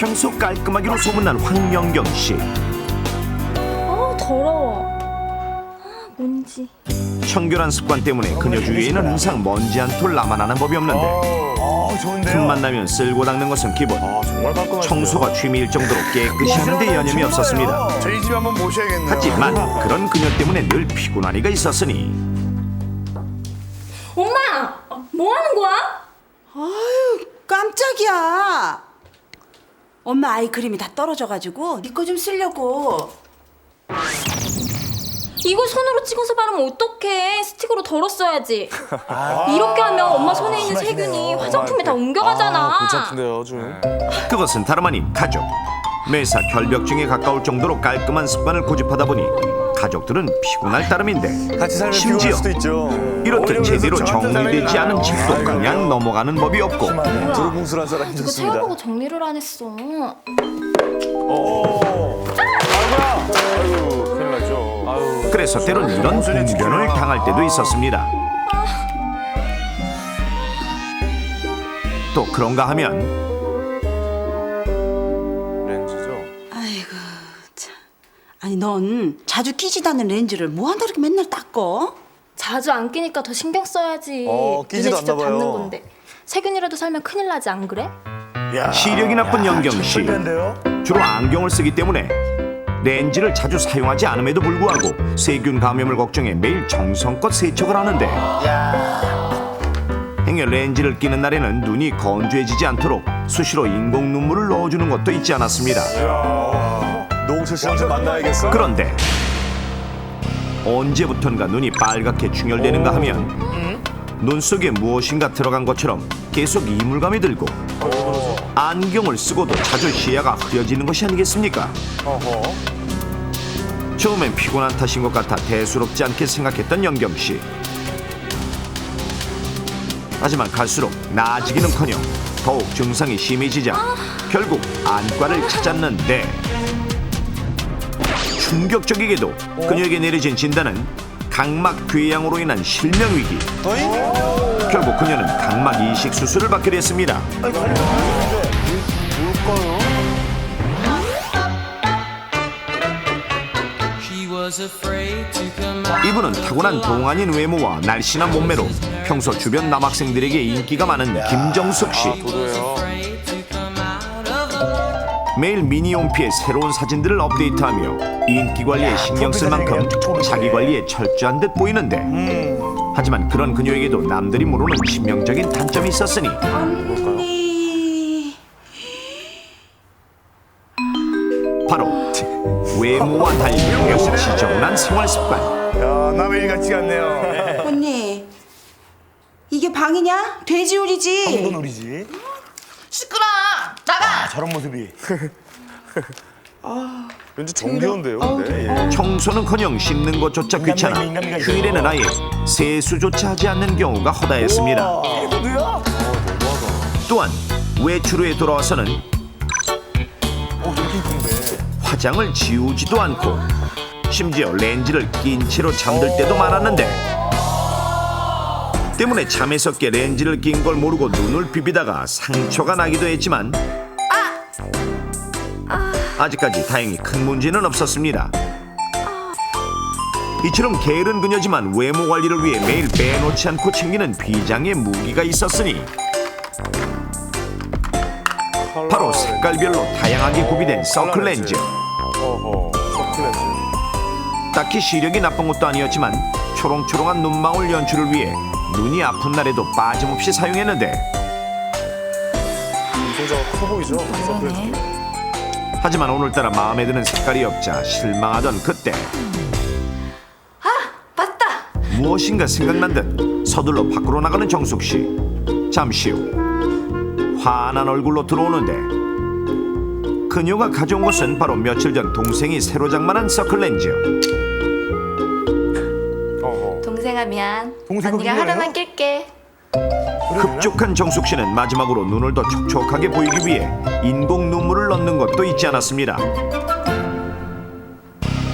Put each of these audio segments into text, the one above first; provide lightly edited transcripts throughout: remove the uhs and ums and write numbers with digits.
평소 깔끔하기로 소문난 황영경 씨. 더러워. 뭔지. 청결한 습관 때문에 그녀 주위에는 항상 먼지 한 톨 남아나는 법이 없는데 좋은데요. 틈만 나면 쓸고 닦는 것은 기본. 정말 깔끔하죠. 청소가 취미일 정도로 깨끗이 하는데 여념이 없었습니다. 저희 집 한번 모셔야겠네요. 하지만 그런 그녀 때문에 늘 피곤한 이가 있었으니 엄마! 뭐 하는 거야? 아유, 깜짝이야. 엄마 아이크림이 다 떨어져가지고 네 거 좀 쓰려고. 이걸 손으로 찍어서 바르면 어떡해. 스틱으로 덜었어야지. 이렇게 하면 엄마 손에 있는 세균이 화장품에 다 옮겨가잖아. 골치 아픈데요, 좀. 그것은 다름 아닌 가족. 매사 결벽증에 가까울 정도로 깔끔한 습관을 고집하다 보니 가족들은 피곤할 따름인데 같이 살면 심지어 피곤할 수도 있죠. 이렇게 제대로 정리되지 않은 집도 그냥 넘어가는 법이 없고 두루뭉술한 사람이 이거 좋습니다. 채워보고 정리를 안 했어. 아이고, 큰일 났죠. 아유. 그래서 때론 이런 봉변을 당할 때도 있었습니다. 또 그런가 하면 렌즈죠. 아이고 참. 아니 넌 자주 끼지도 않는 렌즈를 뭐한다 이렇게 맨날 닦어? 자주 안 끼니까 더 신경 써야지. 끼지도 눈에 직접 않나 봐요. 닿는 건데. 세균이라도 살면 큰일 나지 안 그래? 시력이 나쁜 영경 씨. 주로 안경을 쓰기 때문에 렌즈를 자주 사용하지 않음에도 불구하고 세균 감염을 걱정해 매일 정성껏 세척을 하는데 행여 렌즈를 끼는 날에는 눈이 건조해지지 않도록 수시로 인공 눈물을 넣어주는 것도 있지 않았습니다. 노홍철 씨랑 좀 만나야겠어. 그런데 언제부턴가 눈이 빨갛게 충혈되는가 하면 눈 속에 무엇인가 들어간 것처럼 계속 이물감이 들고 안경을 쓰고도 자주 시야가 흐려지는 것이 아니겠습니까? 처음엔 피곤한 탓인 것 같아 대수롭지 않게 생각했던 영경 씨. 하지만 갈수록 나아지기는커녕 더욱 증상이 심해지자 결국 안과를 찾았는데 충격적이게도 그녀에게 내려진 진단은 각막 궤양으로 인한 실명 위기. 결국 그녀는 각막 이식 수술을 받게 됐습니다. 이분은 타고난 동안인 외모와 날씬한 몸매로 평소 주변 남학생들에게 인기가 많은 김정숙 씨. 매일 미니홈피에 새로운 사진들을 업데이트하며 인기 관리에 신경 쓸 만큼 자기 관리에 철저한 듯 보이는데 하지만 그런 그녀에게도 남들이 모르는 치명적인 단점이 있었으니 언니. 바로 외모와 달리 매우 지저분한 생활 습관. 야, 남의 일 같지가 않네요. 언니. 이게 방이냐? 돼지우리지. 놀이지. 시끄러. 나가. 저런 모습이. 왠지 정겨운데요, 근데. 청소는커녕 씻는 것조차 귀찮아 인간미가 있어요. 휴일에는 아예 세수조차 하지 않는 경우가 허다했습니다. 또한 외출 후에 돌아와서는 저렇게 이쁜데. 화장을 지우지도 않고 심지어 렌즈를 낀 채로 잠들 때도 많았는데 때문에 잠에서 깨 렌즈를 낀 걸 모르고 눈을 비비다가 상처가 나기도 했지만 아직까지 다행히 큰 문제는 없었습니다. 이처럼 게으른 그녀지만 외모 관리를 위해 매일 빼놓지 않고 챙기는 비장의 무기가 있었으니 바로 색깔별로 다양하게 구비된 서클 렌즈. 서클 렌즈. 딱히 시력이 나쁜 것도 아니었지만 초롱초롱한 눈망울 연출을 위해 눈이 아픈 날에도 빠짐없이 사용했는데 눈동자가 커 보이죠? 서클 렌즈. 하지만 오늘따라 마음에 드는 색깔이 없자 실망하던 그때 맞다! 무엇인가 생각난 듯 서둘러 밖으로 나가는 정숙 씨. 잠시 후 환한 얼굴로 들어오는데 그녀가 가져온 것은 바로 며칠 전 동생이 새로 장만한 서클 렌즈. 동생아 미안. 동생은 언니가 그거예요? 하루만 낄게. 흡족한 정숙 씨는 마지막으로 눈을 더 촉촉하게 보이기 위해 인공 눈물을 넣는 것도 잊지 않았습니다.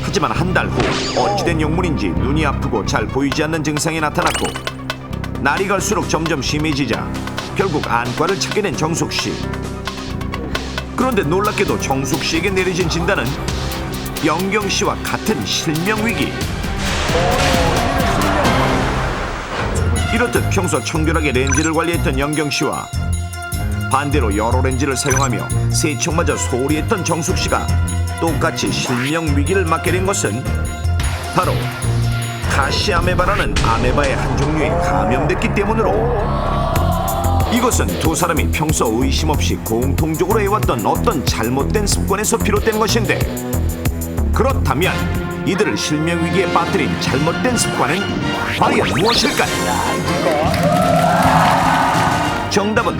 하지만 한 달 후 어찌된 용물인지 눈이 아프고 잘 보이지 않는 증상이 나타났고 날이 갈수록 점점 심해지자 결국 안과를 찾게 된 정숙 씨. 그런데 놀랍게도 정숙 씨에게 내려진 진단은 영경 씨와 같은 실명 위기. 이렇듯 평소 청결하게 렌즈를 관리했던 영경 씨와 반대로 여러 렌즈를 사용하며 세척마저 소홀히 했던 정숙 씨가 똑같이 실명 위기를 맞게 된 것은 바로 가시아메바라는 아메바의 한 종류에 감염됐기 때문으로. 이것은 두 사람이 평소 의심 없이 공통적으로 해왔던 어떤 잘못된 습관에서 비롯된 것인데, 그렇다면 이들을 실명 위기에 빠뜨린 잘못된 습관은 과연 무엇일까요? 정답은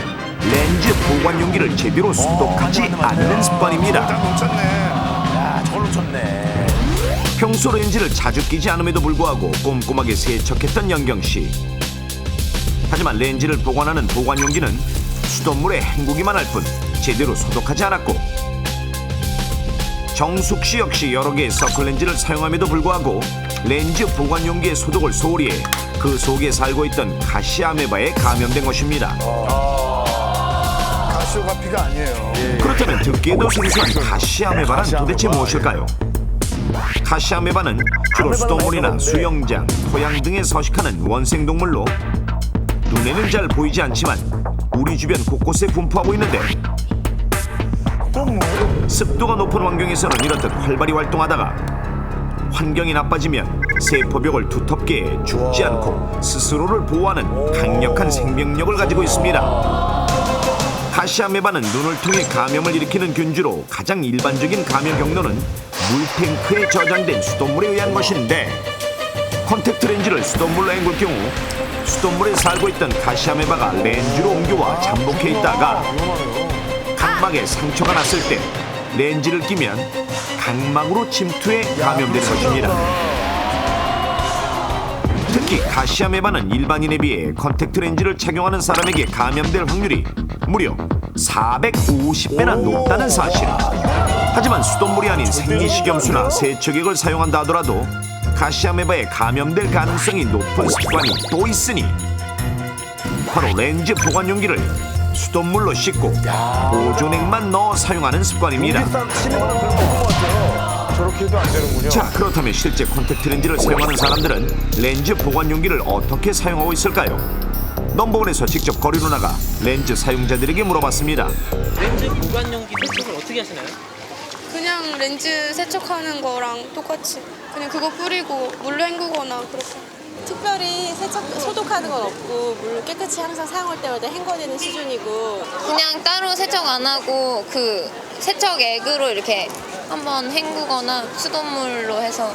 렌즈 보관 용기를 제대로 소독하지 않는 습관입니다. 다 놓쳤네. 야, 저걸 놓쳤네. 평소 렌즈를 자주 끼지 않음에도 불구하고 꼼꼼하게 세척했던 영경 씨. 하지만 렌즈를 보관하는 보관 용기는 수돗물에 헹구기만 할 뿐 제대로 소독하지 않았고, 정숙 씨 역시 여러 개의 서클렌즈를 사용함에도 불구하고 렌즈 보관 용기의 소독을 소홀히 해 그 속에 살고 있던 가시아메바에 감염된 것입니다. 가시오가피가 아니에요. 그렇다면 듣기에도 생소한 가시아메바는 도대체 무엇일까요? 가시아메바는 주로 수돗물이나 수영장, 토양 등에 서식하는 원생동물로 눈에는 잘 보이지 않지만 우리 주변 곳곳에 분포하고 있는데, 습도가 높은 환경에서는 이렇듯 활발히 활동하다가 환경이 나빠지면 세포벽을 두텁게 해 죽지 않고 스스로를 보호하는 강력한 생명력을 가지고 있습니다. 가시아메바는 눈을 통해 감염을 일으키는 균주로 가장 일반적인 감염 경로는 물탱크에 저장된 수돗물에 의한 것인데, 컨택트 렌즈를 수돗물로 헹굴 경우 수돗물에 살고 있던 가시아메바가 렌즈로 옮겨와 잠복해 있다가 각막에 상처가 났을 때 렌즈를 끼면 각막으로 침투해 감염되는 것입니다. 특히 가시아메바는 일반인에 비해 컨택트 렌즈를 착용하는 사람에게 감염될 확률이 무려 450배나 높다는 사실. 하지만 수돗물이 아닌 생리식염수나 세척액을 사용한다 하더라도 가시아메바에 감염될 가능성이 높은 습관이 또 있으니, 바로 렌즈 보관 용기를 수돗물로 씻고 보존액만 넣어 사용하는 습관입니다. 저렇게 해도 안 되는군요. 자, 그렇다면 실제 콘택트 렌즈를 사용하는 사람들은 렌즈 보관 용기를 어떻게 사용하고 있을까요? 넘버원에서 직접 거리로 나가 렌즈 사용자들에게 물어봤습니다. 렌즈 보관 용기 세척을 어떻게 하시나요? 그냥 렌즈 세척하는 거랑 똑같이 그냥 그거 뿌리고 물로 헹구거나 그렇게. 특별히 소독하는 건 없고 물로 깨끗이 항상 사용할 때마다 헹궈내는 수준이고. 그냥 따로 세척 안 하고 그 세척액으로 이렇게 한번 헹구거나 수돗물로 해서.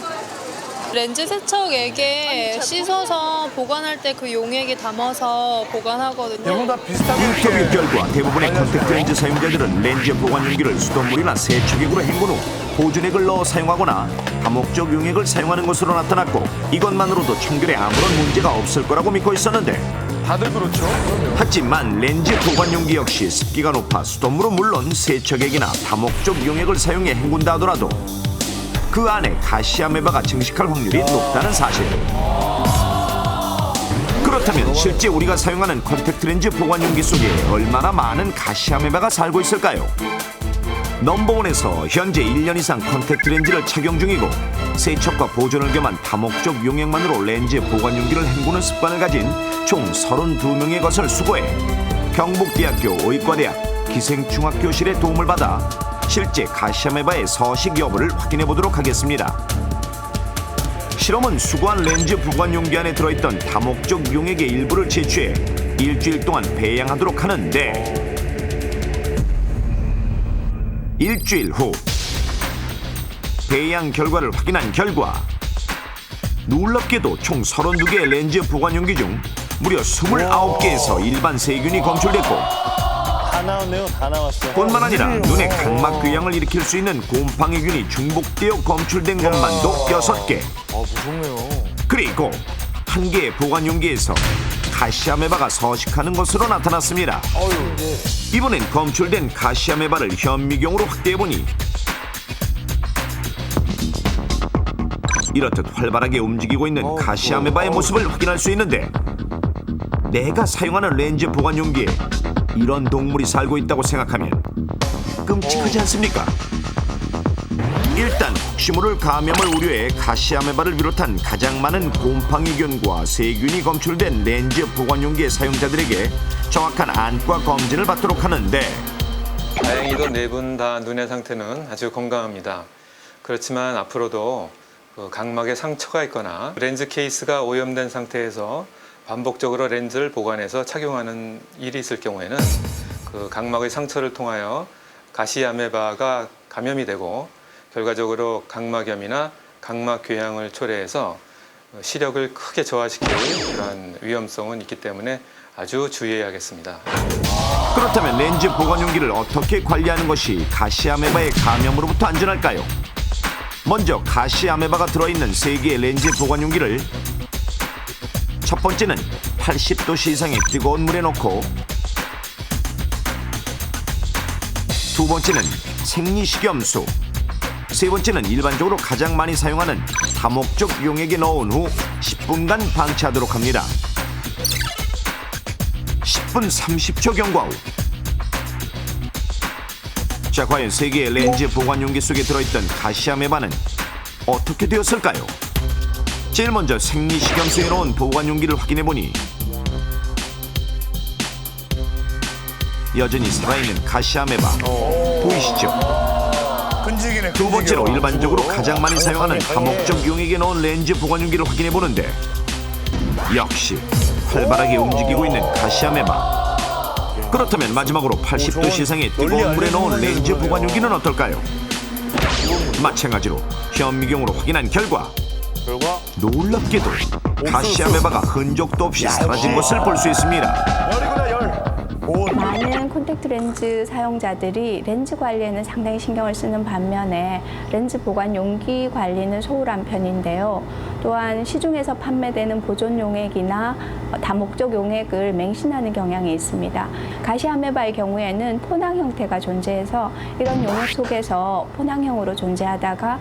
렌즈 세척액에 씻어서 보관할 때 그 용액에 담아서 보관하거든요. 대부분 다 비슷하게 인터뷰 이렇게 결과 대부분의 콘택트 렌즈 사용자들은 렌즈 보관 용기를 수돗물이나 세척액으로 헹군 후 보존액을 넣어 사용하거나 다목적 용액을 사용하는 것으로 나타났고, 이것만으로도 청결에 아무런 문제가 없을 거라고 믿고 있었는데, 다들 그렇죠. 하지만 렌즈 보관 용기 역시 습기가 높아 수돗물은 물론 세척액이나 다목적 용액을 사용해 헹군다 하더라도 그 안에 가시아메바가 증식할 확률이 높다는 사실. 그렇다면 실제 우리가 사용하는 컨택트 렌즈 보관 용기 속에 얼마나 많은 가시아메바가 살고 있을까요? 넘버원에서 현재 1년 이상 컨택트 렌즈를 착용 중이고 세척과 보존을 겸한 다목적 용액만으로 렌즈 보관 용기를 헹구는 습관을 가진 총 32명의 것을 수고해 경북대학교 의과대학 기생충학교실의 도움을 받아 실제 가시아메바의 서식 여부를 확인해 보도록 하겠습니다. 실험은 수거한 렌즈 보관 용기 안에 들어있던 다목적 용액의 일부를 채취해 일주일 동안 배양하도록 하는데, 일주일 후 배양 결과를 확인한 결과 놀랍게도 총 32개의 렌즈 보관 용기 중 무려 29개에서 일반 세균이 검출됐고, 다 나왔네요. 다 나왔어. 뿐만 아니라 눈의 각막 궤양을 일으킬 수 있는 곰팡이균이 중복되어 검출된 것만도 6개. 무섭네요. 그리고 한 개의 보관 용기에서 가시아메바가 서식하는 것으로 나타났습니다. 이번엔 검출된 가시아메바를 현미경으로 확대해보니 이렇듯 활발하게 움직이고 있는 가시아메바의 모습을 확인할 수 있는데, 내가 사용하는 렌즈 보관 용기에 이런 동물이 살고 있다고 생각하면 끔찍하지 않습니까? 일단 혹시 모를 감염을 우려해 가시아메바를 비롯한 가장 많은 곰팡이균과 세균이 검출된 렌즈 보관용기의 사용자들에게 정확한 안과 검진을 받도록 하는데 다행히도 네 분 다 눈의 상태는 아주 건강합니다. 그렇지만 앞으로도 각막에 상처가 있거나 렌즈 케이스가 오염된 상태에서 반복적으로 렌즈를 보관해서 착용하는 일이 있을 경우에는 그 각막의 상처를 통하여 가시아메바가 감염이 되고 결과적으로 각막염이나 각막 궤양을 초래해서 시력을 크게 저하시킬 그런 위험성은 있기 때문에 아주 주의해야겠습니다. 그렇다면 렌즈 보관용기를 어떻게 관리하는 것이 가시아메바의 감염으로부터 안전할까요? 먼저 가시아메바가 들어있는 3개의 렌즈 보관용기를 첫 번째는 80도씨 이상의 뜨거운 물에 넣고 두 번째는 생리식염수, 세 번째는 일반적으로 가장 많이 사용하는 다목적 용액에 넣은 후 10분간 방치하도록 합니다. 10분 30초 경과 후 자, 과연 3개의 렌즈 보관용기 속에 들어있던 가시아메바는 어떻게 되었을까요? 제일 먼저 생리식염수에 넣은 보관용기를 확인해보니 여전히 살아있는 가시아메바 보이시죠? 끈질기네. 두 번째로 끈질겨. 일반적으로 가장 많이 사용하는 다목적 용액에 넣은 렌즈 보관용기를 확인해보는데 역시 활발하게 움직이고 있는 가시아메바. 그렇다면 마지막으로 80도 이상의 뜨거운 물에 넣은 렌즈 보관용기는 어떨까요? 마찬가지로 현미경으로 확인한 결과 놀랍게도 가시아메바가 흔적도 없이 사라진 것을 볼 수 있습니다. 열이구나 열. 많은 콘택트 렌즈 사용자들이 렌즈 관리에는 상당히 신경을 쓰는 반면에 렌즈 보관 용기 관리는 소홀한 편인데요. 또한 시중에서 판매되는 보존 용액이나 다목적 용액을 맹신하는 경향이 있습니다. 가시아메바의 경우에는 포낭 형태가 존재해서 이런 용액 속에서 포낭형으로 존재하다가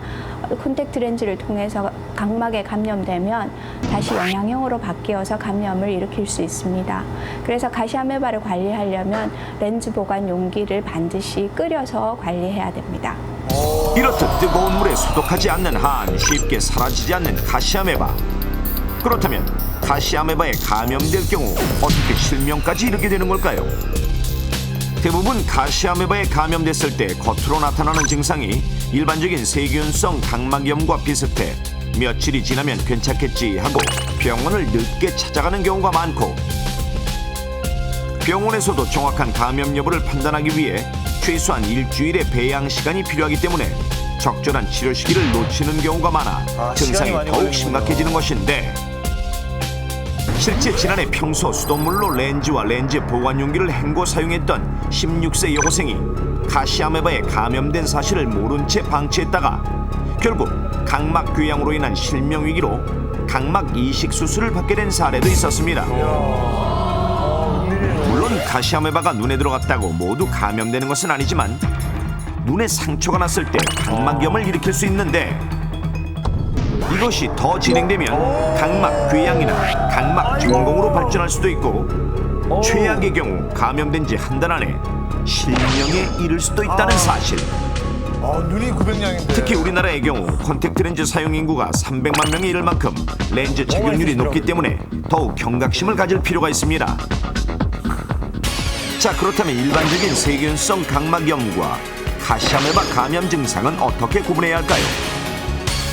콘택트 렌즈를 통해서 각막에 감염되면 다시 영양형으로 바뀌어서 감염을 일으킬 수 있습니다. 그래서 가시아메바를 관리하려면 렌즈 보관 용기를 반드시 끓여서 관리해야 됩니다. 이렇듯 뜨거운 물에 소독하지 않는 한 쉽게 사라지지 않는 가시아메바. 그렇다면 가시아메바에 감염될 경우 어떻게 실명까지 이르게 되는 걸까요? 대부분 가시아메바에 감염됐을 때 겉으로 나타나는 증상이 일반적인 세균성 각막염과 비슷해 며칠이 지나면 괜찮겠지 하고 병원을 늦게 찾아가는 경우가 많고, 병원에서도 정확한 감염 여부를 판단하기 위해 최소한 일주일의 배양 시간이 필요하기 때문에 적절한 치료 시기를 놓치는 경우가 많아 증상이 더욱 심각해지는 것인데, 실제 지난해 평소 수돗물로 렌즈와 렌즈 보관용기를 헹궈 사용했던 16세 여고생이 가시아메바에 감염된 사실을 모른 채 방치했다가 결국 각막 궤양으로 인한 실명위기로 각막 이식 수술을 받게 된 사례도 있었습니다. 물론 가시아메바가 눈에 들어갔다고 모두 감염되는 것은 아니지만 눈에 상처가 났을 때 각막염을 일으킬 수 있는데, 이것이 더 진행되면 각막 궤양이나 각막 증공으로 발전할 수도 있고 최악의 경우 감염된 지 한 달 안에 실명에 이를 수도 있다는 사실. 눈이 900냥인데. 특히 우리나라의 경우 콘택트 렌즈 사용 인구가 300만 명에 이를 만큼 렌즈 착용률이 높기 때문에 더욱 경각심을 가질 필요가 있습니다. 자, 그렇다면 일반적인 세균성 각막염과 가시아메바 감염 증상은 어떻게 구분해야 할까요?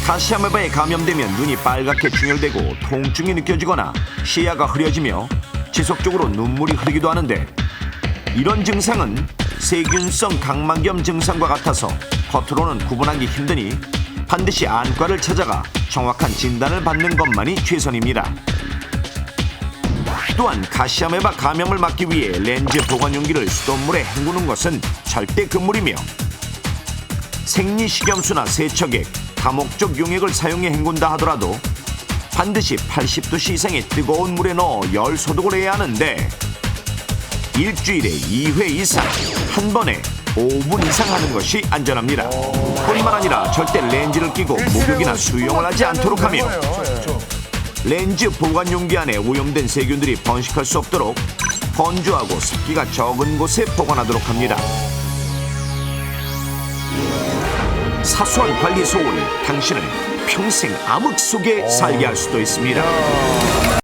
가시아메바에 감염되면 눈이 빨갛게 충혈되고 통증이 느껴지거나 시야가 흐려지며 지속적으로 눈물이 흐르기도 하는데, 이런 증상은 세균성 각막염 증상과 같아서 겉으로는 구분하기 힘드니 반드시 안과를 찾아가 정확한 진단을 받는 것만이 최선입니다. 또한 가시아메바 감염을 막기 위해 렌즈 보관용기를 수돗물에 헹구는 것은 절대 금물이며, 생리식염수나 세척액, 다목적 용액을 사용해 헹군다 하더라도 반드시 80도씨 이상의 뜨거운 물에 넣어 열 소독을 해야 하는데, 일주일에 2회 이상 한 번에 5분 이상 하는 것이 안전합니다. 뿐만 아니라 절대 렌즈를 끼고 목욕이나 수영을 하지 않도록 하며 렌즈 보관용기 안에 오염된 세균들이 번식할 수 없도록 건조하고 습기가 적은 곳에 보관하도록 합니다. 사소한 관리 소홀이 당신을 평생 암흑 속에 살게 할 수도 있습니다.